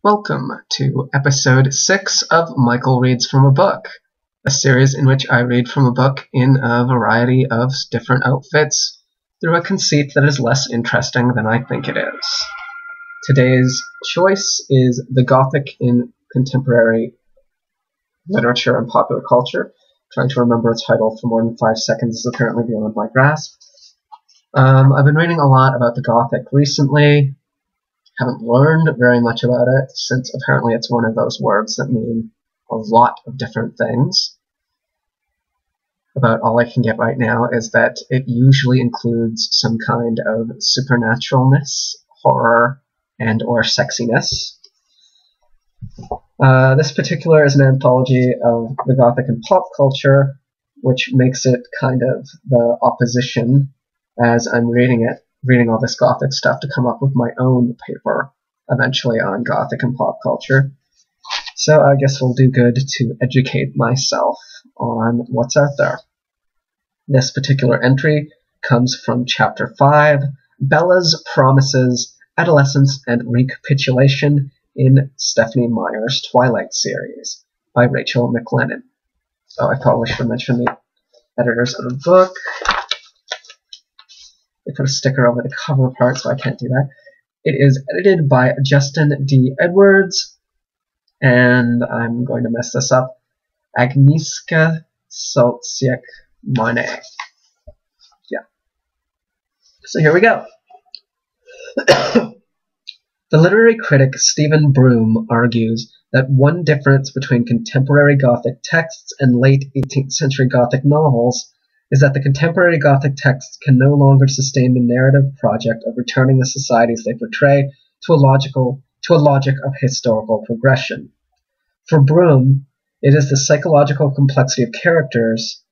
Welcome to episode 6 of Michael Reads from a Book, a series in which I read from a book in a variety of different outfits through a conceit that is less interesting than I think it is. Today's choice is The Gothic in Contemporary Literature and Popular Culture. Trying to remember a title for more than 5 seconds is apparently beyond my grasp. I've been reading a lot about the Gothic recently. Haven't learned very much about it, since apparently it's one of those words that mean a lot of different things. About all I can get right now is that it usually includes some kind of supernaturalness, horror, and or sexiness. This particular is an anthology of the Gothic and pop culture, which makes it kind of the opposition as I'm reading all this Gothic stuff to come up with my own paper, eventually on Gothic and pop culture. So I guess we'll do good to educate myself on what's out there. This particular entry comes from Chapter 5, Bella's Promises, Adolescence, and Recapitulation in Stephenie Meyer's Twilight series by Rachael McLennan. Oh, I probably should have mentioned the editors of the book. They put a sticker over the cover part, so I can't do that. It is edited by Justin D. Edwards, and I'm going to mess this up. Agnieszka Soltysik Monnet. Yeah. So here we go. The literary critic Stephen Broome argues that one difference between contemporary Gothic texts and late 18th century Gothic novels is that the contemporary Gothic texts can no longer sustain the narrative project of returning the societies they portray to a logic of historical progression. For Broome, it is the psychological complexity of characters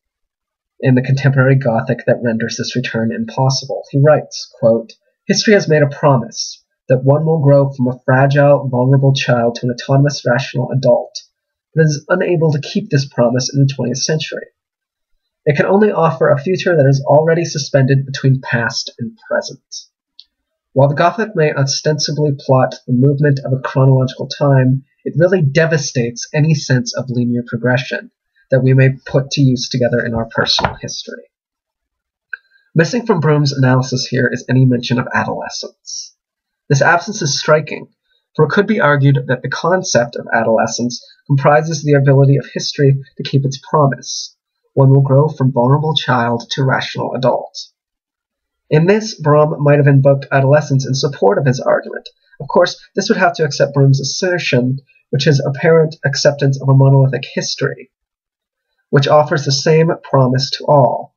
in the contemporary Gothic that renders this return impossible. He writes, quote, "History has made a promise that one will grow from a fragile, vulnerable child to an autonomous, rational adult, but is unable to keep this promise in the 20th century. It can only offer a future that is already suspended between past and present." While the Gothic may ostensibly plot the movement of a chronological time, it really devastates any sense of linear progression that we may put to use together in our personal history. Missing from Broome's analysis here is any mention of adolescence. This absence is striking, for it could be argued that the concept of adolescence comprises the ability of history to keep its promise. One will grow from vulnerable child to rational adult. In this, Broome might have invoked adolescence in support of his argument. Of course, this would have to accept Broome's assertion, which is apparent acceptance of a monolithic history, which offers the same promise to all.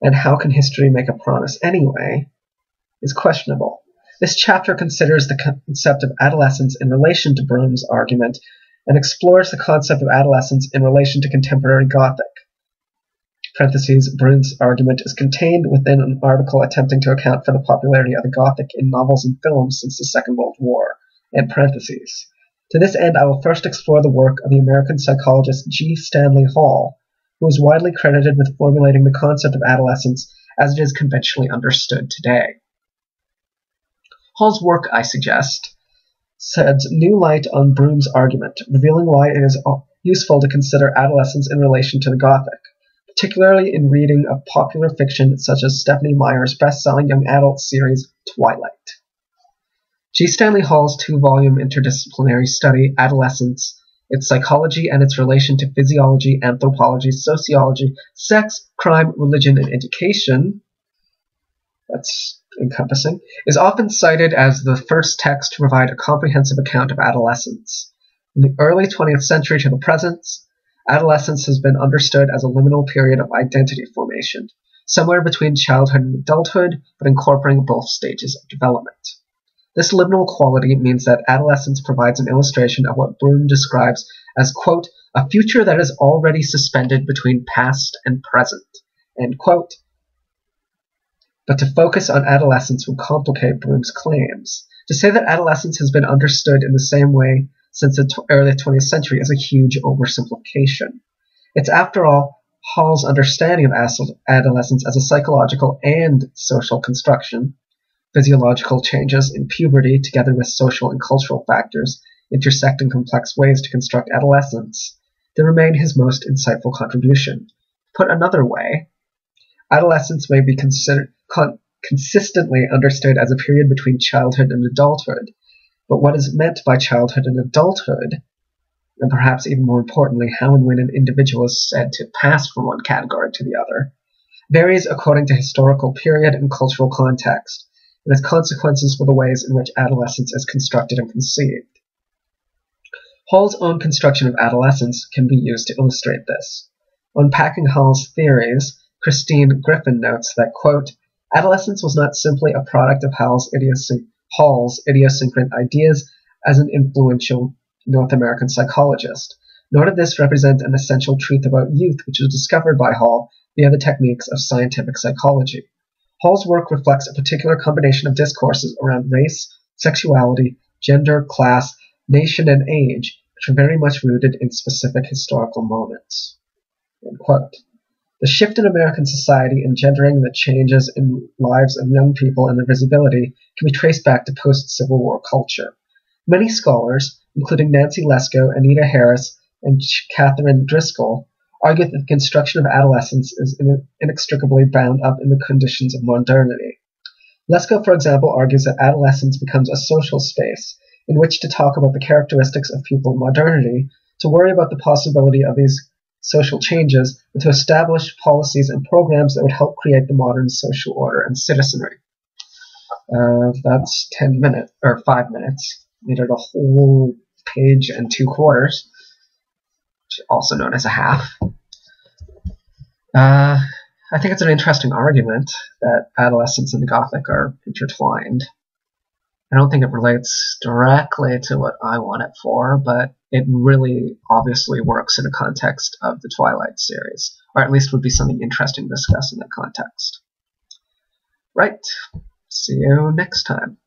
And how can history make a promise anyway, is questionable. This chapter considers the concept of adolescence in relation to Broome's argument, and explores the concept of adolescence in relation to contemporary Gothic. Broome's argument is contained within an article attempting to account for the popularity of the Gothic in novels and films since the Second World War. To this end, I will first explore the work of the American psychologist G. Stanley Hall, who is widely credited with formulating the concept of adolescence as it is conventionally understood today. Hall's work, I suggest, sheds new light on Broome's argument, revealing why it is useful to consider adolescence in relation to the Gothic, particularly in reading of popular fiction such as Stephenie Meyer's best-selling young adult series, Twilight. G. Stanley Hall's 2-volume interdisciplinary study, Adolescence, Its Psychology and Its Relation to Physiology, Anthropology, Sociology, Sex, Crime, Religion, and Education, that's encompassing, is often cited as the first text to provide a comprehensive account of adolescence. In the early 20th century to the present, adolescence has been understood as a liminal period of identity formation, somewhere between childhood and adulthood, but incorporating both stages of development. This liminal quality means that adolescence provides an illustration of what Broome describes as, quote, "a future that is already suspended between past and present," end quote. But to focus on adolescence will complicate Broome's claims. To say that adolescence has been understood in the same way since the early 20th century is a huge oversimplification. It's, after all, Hall's understanding of adolescence as a psychological and social construction, physiological changes in puberty together with social and cultural factors intersect in complex ways to construct adolescence, they remain his most insightful contribution. Put another way, adolescence may be consistently understood as a period between childhood and adulthood, but what is meant by childhood and adulthood, and perhaps even more importantly, how and when an individual is said to pass from one category to the other, varies according to historical period and cultural context, and has consequences for the ways in which adolescence is constructed and conceived. Hall's own construction of adolescence can be used to illustrate this. Unpacking Hall's theories, Christine Griffin notes that, quote, adolescence was not simply a product of Hall's idiosyncratic ideas as an influential North American psychologist, nor did this represent an essential truth about youth which was discovered by Hall via the techniques of scientific psychology. Hall's work reflects a particular combination of discourses around race, sexuality, gender, class, nation, and age, which are very much rooted in specific historical moments. End quote. The shift in American society engendering the changes in lives of young people and their visibility can be traced back to post-Civil War culture. Many scholars, including Nancy Lesko, Anita Harris, and Catherine Driscoll, argue that the construction of adolescence is inextricably bound up in the conditions of modernity. Lesko, for example, argues that adolescence becomes a social space in which to talk about the characteristics of people in modernity, to worry about the possibility of these social changes, and to establish policies and programs that would help create the modern social order and citizenry. That's 5 minutes. Needed a whole page and 2/4, which is also known as a half. I think it's an interesting argument that adolescence and the Gothic are intertwined. I don't think it relates directly to what I want it for, but it really obviously works in the context of the Twilight series, or at least would be something interesting to discuss in that context. Right. See you next time.